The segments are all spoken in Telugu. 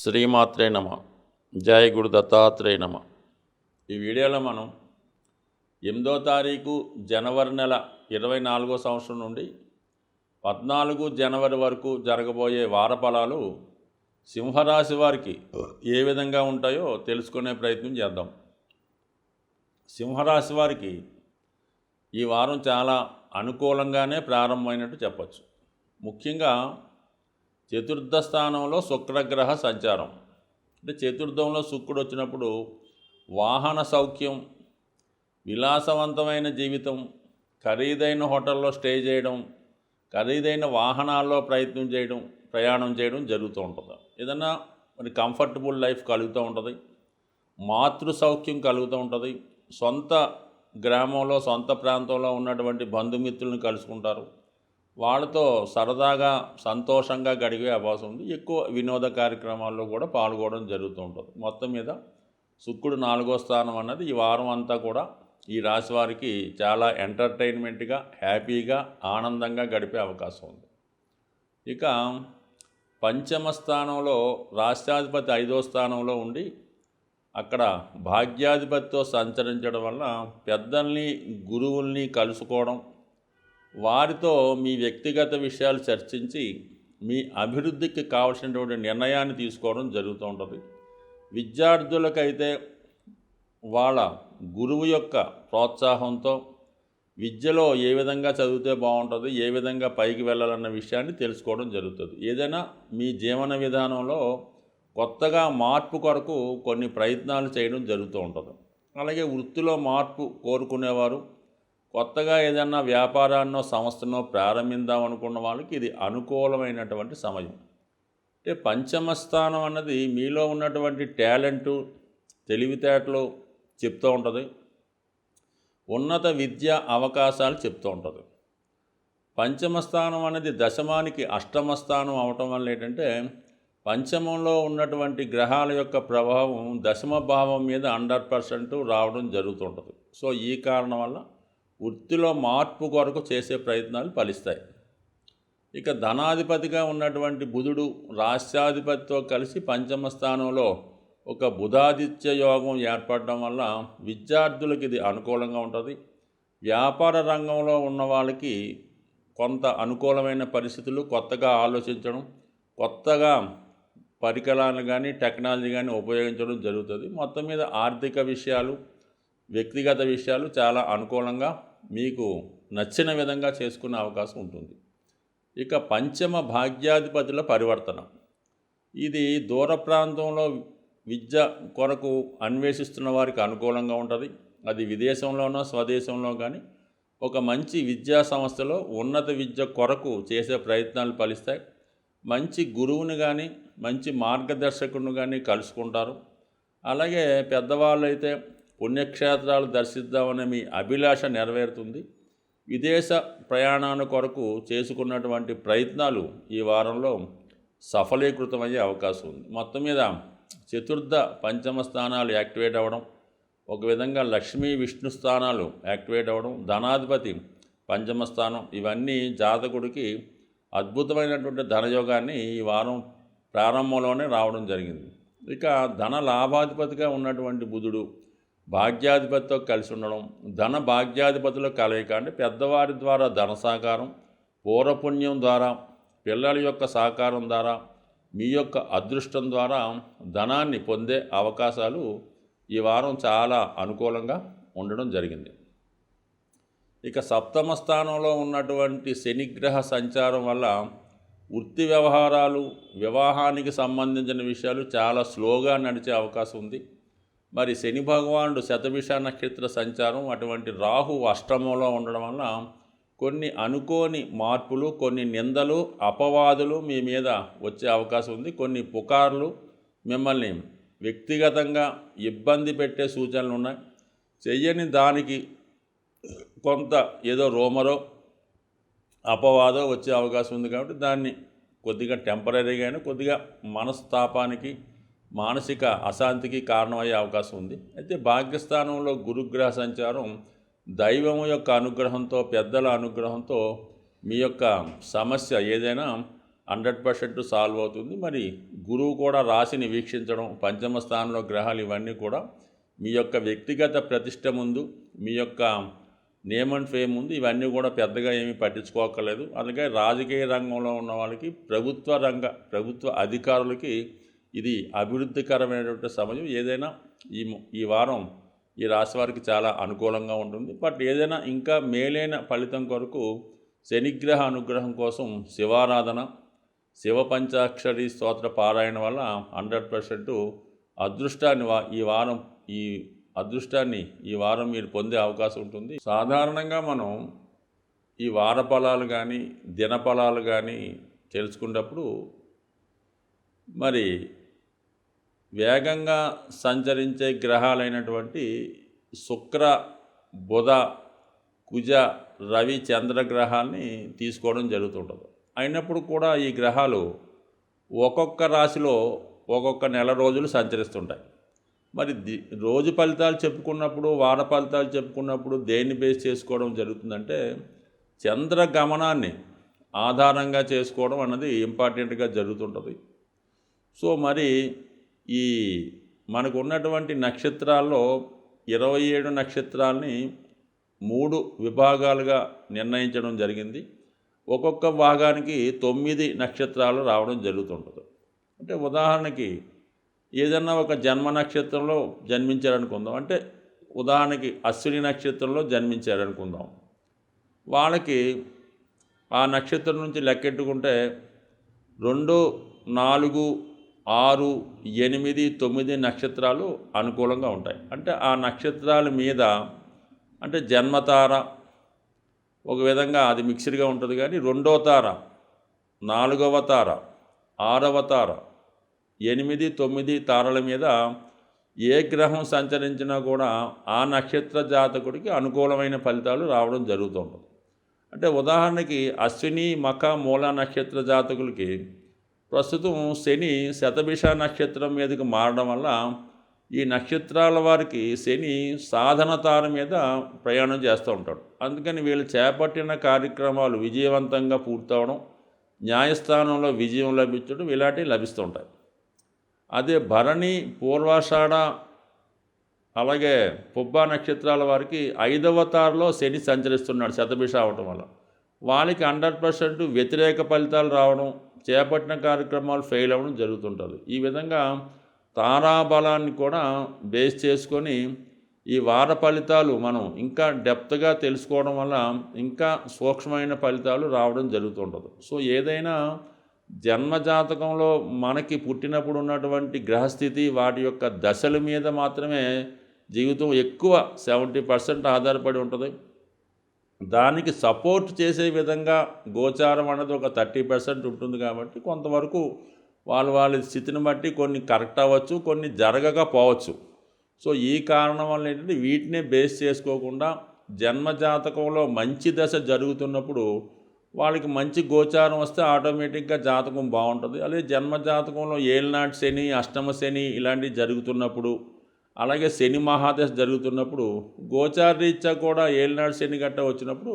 శ్రీమాత్రే నమ. జయ గురు దత్తాత్రేయ నమ. ఈ వీడియోలో మనం 8వ తారీఖు జనవరి నెల 24వ సంవత్సరం నుండి 14 జనవరి వరకు జరగబోయే వార ఫలాలు సింహరాశి వారికి ఏ విధంగా ఉంటాయో తెలుసుకునే ప్రయత్నం చేద్దాం. సింహరాశి వారికి ఈ వారం చాలా అనుకూలంగానే ప్రారంభమైనట్టు చెప్పచ్చు. ముఖ్యంగా చతుర్థ స్థానంలో శుక్రగ్రహ సంచారం, అంటే చతుర్థంలో శుక్రుడు వచ్చినప్పుడు వాహన సౌఖ్యం, విలాసవంతమైన జీవితం, ఖరీదైన హోటల్లో స్టే చేయడం, ఖరీదైన వాహనాల్లో ప్రయాణం చేయడం జరుగుతూ ఉంటుంది. ఏదన్నా మరి కంఫర్టబుల్ లైఫ్ కలుగుతూ ఉంటుంది, మాతృ సౌఖ్యం కలుగుతూ ఉంటుంది, సొంత గ్రామంలో సొంత ప్రాంతంలో ఉన్నటువంటి బంధుమిత్రులను కలుసుకుంటారు, వాళ్ళతో సరదాగా సంతోషంగా గడిపే అవకాశం ఉంది. ఎక్కువ వినోద కార్యక్రమాల్లో కూడా పాల్గొనడం జరుగుతూ ఉంటుంది. మొత్తం మీద శుక్రుడు 4వ స్థానం అన్నది ఈ వారం అంతా కూడా ఈ రాశి వారికి చాలా ఎంటర్టైన్మెంట్గా, హ్యాపీగా, ఆనందంగా గడిపే అవకాశం ఉంది. ఇక పంచమ స్థానంలో రాష్ట్రాధిపతి 5వ స్థానంలో ఉండి అక్కడ భాగ్యాధిపతితో సంచరించడం వల్ల పెద్దల్ని, గురువుల్ని కలుసుకోవడం, వారితో మీ వ్యక్తిగత విషయాలు చర్చించి మీ అభివృద్ధికి కావాల్సినటువంటి నిర్ణయాన్ని తీసుకోవడం జరుగుతూ ఉంటుంది. విద్యార్థులకైతే వాళ్ళ గురువు యొక్క ప్రోత్సాహంతో విద్యలో ఏ విధంగా చదివితే బాగుంటుంది, ఏ విధంగా పైకి వెళ్ళాలన్న విషయాన్ని తెలుసుకోవడం జరుగుతుంది. ఏదైనా మీ జీవన విధానంలో కొత్తగా మార్పు కొరకు కొన్ని ప్రయత్నాలు చేయడం జరుగుతూ ఉంటుంది. అలాగే వృత్తిలో మార్పు కోరుకునేవారు, కొత్తగా ఏదన్నా వ్యాపారాన్నో సంస్థనో ప్రారంభిద్దాం అనుకున్న వాళ్ళకి ఇది అనుకూలమైనటువంటి సమయం. అంటే పంచమ స్థానం అన్నది మీలో ఉన్నటువంటి టాలెంటు, తెలివితేటలు చెప్తూ ఉంటుంది, ఉన్నత విద్య అవకాశాలు చెప్తూ ఉంటుంది. పంచమ స్థానం అనేది దశమానికి అష్టమ స్థానం అవటం వల్ల ఏంటంటే పంచమంలో ఉన్నటువంటి గ్రహాల యొక్క ప్రభావం దశమ భావం మీద 100% రావడం జరుగుతుంటుంది. సో ఈ కారణం వల్ల వృత్తిలో మార్పు కొరకు చేసే ప్రయత్నాలు ఫలిస్తాయి. ఇక ధనాధిపతిగా ఉన్నటువంటి బుధుడు రాష్ట్రాధిపతితో కలిసి పంచమ స్థానంలో ఒక బుధాదిత్య యోగం ఏర్పడడం వల్ల విద్యార్థులకు ఇది అనుకూలంగా ఉంటుంది. వ్యాపార రంగంలో ఉన్న వాళ్ళకి కొంత అనుకూలమైన పరిస్థితులు, కొత్తగా ఆలోచించడం, కొత్తగా పరికరాలు కానీ టెక్నాలజీ కానీ ఉపయోగించడం జరుగుతుంది. మొత్తం మీద ఆర్థిక విషయాలు, వ్యక్తిగత విషయాలు చాలా అనుకూలంగా మీకు నచ్చిన విధంగా చేసుకునే అవకాశం ఉంటుంది. ఇక పంచమ భాగ్యాధిపతుల పరివర్తన, ఇది దూర ప్రాంతంలో విద్య కొరకు అన్వేషిస్తున్న వారికి అనుకూలంగా ఉంటుంది. అది విదేశంలోనో స్వదేశంలో కానీ ఒక మంచి విద్యా సంస్థలో ఉన్నత విద్య కొరకు చేసే ప్రయత్నాలు ఫలిస్తాయి. మంచి గురువుని కానీ మంచి మార్గదర్శకుడిని కానీ కలుసుకుంటారు. అలాగే పెద్దవాళ్ళు అయితే పుణ్యక్షేత్రాలు దర్శిద్దామనే మీ అభిలాష నెరవేరుతుంది. విదేశ ప్రయాణాల కొరకు చేసుకున్నటువంటి ప్రయత్నాలు ఈ వారంలో సఫలీకృతమయ్యే అవకాశం ఉంది. మొత్తం మీద చతుర్థ పంచమ స్థానాలు యాక్టివేట్ అవ్వడం, ఒక విధంగా లక్ష్మీ విష్ణు స్థానాలు యాక్టివేట్ అవ్వడం, ధనాధిపతి పంచమ స్థానం, ఇవన్నీ జాతకుడికి అద్భుతమైనటువంటి ధనయోగాన్ని ఈ వారం ప్రారంభంలోనే రావడం జరిగింది. ఇక ధన లాభాధిపతిగా ఉన్నటువంటి బుధుడు భాగ్యాధిపతితో కలిసి ఉండడం, ధన భాగ్యాధిపతుల కలయిక, అంటే పెద్దవారి ద్వారా ధన సహకారం, పూర్వపుణ్యం ద్వారా, పిల్లల యొక్క సహకారం ద్వారా, మీ యొక్క అదృష్టం ద్వారా ధనాన్ని పొందే అవకాశాలు ఈ వారం చాలా అనుకూలంగా ఉండడం జరిగింది. ఇక సప్తమ స్థానంలో ఉన్నటువంటి శనిగ్రహ సంచారం వల్ల వృత్తి వ్యవహారాలు, వివాహానికి సంబంధించిన విషయాలు చాలా స్లోగా నడిచే అవకాశం ఉంది. మరి శని భగవానుడు శతభిష నక్షత్ర సంచారం, అటువంటి రాహు అష్టమంలో ఉండడం వల్ల కొన్ని అనుకోని మార్పులు, కొన్ని నిందలు, అపవాదులు మీ మీద వచ్చే అవకాశం ఉంది. కొన్ని పుకార్లు మిమ్మల్ని వ్యక్తిగతంగా ఇబ్బంది పెట్టే సూచనలు ఉన్నాయి. చెయ్యని దానికి కొంత ఏదో రోమరో అపవాదో వచ్చే అవకాశం ఉంది. కాబట్టి దాన్ని కొద్దిగా టెంపరీగానే కొద్దిగా మనస్తాపానికి, మానసిక అశాంతికి కారణమయ్యే అవకాశం ఉంది. అయితే భాగ్యస్థానంలో గురుగ్రహ సంచారం దైవం యొక్క అనుగ్రహంతో, పెద్దల అనుగ్రహంతో మీ యొక్క సమస్య ఏదైనా 100% సాల్వ్ అవుతుంది. మరి గురువు కూడా రాశిని వీక్షించడం, పంచమ స్థానంలో గ్రహాలు ఇవన్నీ కూడా మీ యొక్క వ్యక్తిగత ప్రతిష్ట ముందు, మీ యొక్క నేమ్ అండ్ ఫేమ్ ముందు ఇవన్నీ కూడా పెద్దగా ఏమీ పట్టించుకోకర్లేదు. అలాగే రాజకీయ రంగంలో ఉన్న వాళ్ళకి, ప్రభుత్వ అధికారులకి ఇది అభివృద్ధికరమైనటువంటి సమయం. ఏదైనా ఈ వారం ఈ రాశి వారికి చాలా అనుకూలంగా ఉంటుంది. బట్ ఏదైనా ఇంకా మేలైన ఫలితం కొరకు శనిగ్రహ అనుగ్రహం కోసం శివారాధన, శివ పంచాక్షరి స్తోత్ర పారాయణ వల్ల 100% అదృష్టాన్ని ఈ వారం మీరు పొందే అవకాశం ఉంటుంది. సాధారణంగా మనం ఈ వార ఫలాలు కానీ దిన ఫలాలు కానీ తెలుసుకున్నప్పుడు మరి వేగంగా సంచరించే గ్రహాలైనటువంటి శుక్ర, బుధ, కుజ, రవి, చంద్రగ్రహాల్ని తీసుకోవడం జరుగుతుంటుంది. అయినప్పుడు కూడా ఈ గ్రహాలు ఒక్కొక్క రాశిలో ఒక్కొక్క నెల రోజులు సంచరిస్తుంటాయి. మరి రోజు ఫలితాలు చెప్పుకున్నప్పుడు, వార ఫలితాలు చెప్పుకున్నప్పుడు దేన్ని బేస్ చేసుకోవడం జరుగుతుందంటే చంద్ర గమనాన్ని ఆధారంగా చేసుకోవడం అన్నది ఇంపార్టెంట్గా జరుగుతుంటుంది. సో మరి ఈ మనకు ఉన్నటువంటి నక్షత్రాల్లో 27 నక్షత్రాలని 3 విభాగాలుగా నిర్ణయించడం జరిగింది. ఒక్కొక్క భాగానికి 9 నక్షత్రాలు రావడం జరుగుతుంటుంది. అంటే ఉదాహరణకి ఏదన్నా ఒక జన్మ నక్షత్రంలో జన్మించారనుకుందాం, అంటే ఉదాహరణకి అశ్విని నక్షత్రంలో జన్మించారనుకుందాం. వాళ్ళకి ఆ నక్షత్రం నుంచి లెక్కెట్టుకుంటే 2, 4, 6, 8, 9 నక్షత్రాలు అనుకూలంగా ఉంటాయి. అంటే ఆ నక్షత్రాల మీద అంటే జన్మతార ఒక విధంగా అది మిక్స్డ్గా ఉంటుంది. కానీ 2వ తార, 4వ తార, 6వ తార, 8, 9 తారల మీద ఏ గ్రహం సంచరించినా కూడా ఆ నక్షత్ర జాతకుడికి అనుకూలమైన ఫలితాలు రావడం జరుగుతుంటుంది. అంటే ఉదాహరణకి అశ్విని, మఖ, మూల నక్షత్ర జాతకులకి ప్రస్తుతం శని శతభిష నక్షత్రం మీదకి మారడం వల్ల ఈ నక్షత్రాల వారికి శని సాధన తార మీద ప్రయాణం చేస్తూ ఉంటాడు. అందుకని వీళ్ళు చేపట్టిన కార్యక్రమాలు విజయవంతంగా పూర్తవడం, న్యాయస్థానంలో విజయం లభించడం ఇలాంటివి లభిస్తూ ఉంటాయి. అదే భరణి, పూర్వాషాఢ అలాగే పుబ్బా నక్షత్రాల వారికి 5వ తారలో శని సంచరిస్తున్నాడు శతభిష అవటం వల్ల. వాళ్ళకి 100% వ్యతిరేక ఫలితాలు రావడం, చేపట్టిన కార్యక్రమాలు ఫెయిల్ అవ్వడం జరుగుతుంటుంది. ఈ విధంగా తారాబలాన్ని కూడా బేస్ చేసుకొని ఈ వార ఫలితాలు మనం ఇంకా డెప్త్గా తెలుసుకోవడం వల్ల ఇంకా సూక్ష్మమైన ఫలితాలు రావడం జరుగుతుంటుంది. సో ఏదైనా జన్మజాతకంలో మనకి పుట్టినప్పుడు ఉన్నటువంటి గ్రహస్థితి, వాటి యొక్క దశల మీద మాత్రమే జీవితం ఎక్కువ 70% ఆధారపడి ఉంటుంది. దానికి సపోర్ట్ చేసే విధంగా గోచారం అన్నది ఒక 30% ఉంటుంది. కాబట్టి కొంతవరకు వాళ్ళ స్థితిని బట్టి కొన్ని కరెక్ట్ అవ్వచ్చు, కొన్ని జరగకపోవచ్చు. సో ఈ కారణం వల్ల ఏంటంటే వీటినే బేస్ చేసుకోకుండా జన్మజాతకంలో మంచి దశ జరుగుతున్నప్పుడు వాళ్ళకి మంచి గోచారం వస్తే ఆటోమేటిక్గా జాతకం బాగుంటుంది. అలాగే జన్మజాతకంలో ఏళ్ళనాటి శని, అష్టమ శని ఇలాంటివి జరుగుతున్నప్పుడు, అలాగే శని మహాదశ జరుగుతున్నప్పుడు గోచారరీత్యా కూడా ఏళ్ళనాటి శని గట్ట వచ్చినప్పుడు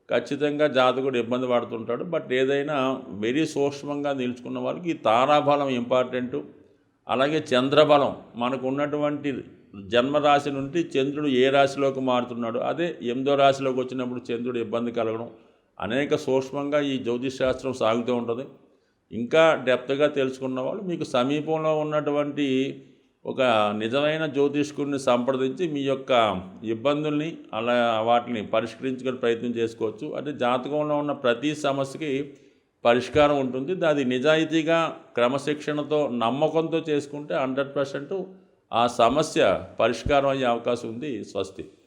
ఖచ్చితంగా జాతకుడు ఇబ్బంది పడుతుంటాడు. బట్ ఏదైనా వెరీ సూక్ష్మంగా నిలుచుకున్న వాళ్ళకి ఈ తారాబలం ఇంపార్టెంటు. అలాగే చంద్రబలం, మనకు ఉన్నటువంటి జన్మరాశి నుండి చంద్రుడు ఏ రాశిలోకి మారుతున్నాడు, అదే 8వ రాశిలోకి వచ్చినప్పుడు చంద్రుడు ఇబ్బంది కలగడం, అనేక సూక్ష్మంగా ఈ జ్యోతిష్ శాస్త్రం సాగుతూ ఉంటుంది. ఇంకా డెప్త్గా తెలుసుకున్న వాళ్ళు మీకు సమీపంలో ఉన్నటువంటి ఒక నిజమైన జ్యోతిష్కుడిని సంప్రదించి మీ యొక్క ఇబ్బందుల్ని అలా వాటిని పరిష్కరించుకునే ప్రయత్నం చేసుకోవచ్చు. అంటే జాతకంలో ఉన్న ప్రతి సమస్యకి పరిష్కారం ఉంటుంది. అది నిజాయితీగా, క్రమశిక్షణతో, నమ్మకంతో చేసుకుంటే 100% ఆ సమస్య పరిష్కారం అయ్యే అవకాశం ఉంది. స్వస్తి.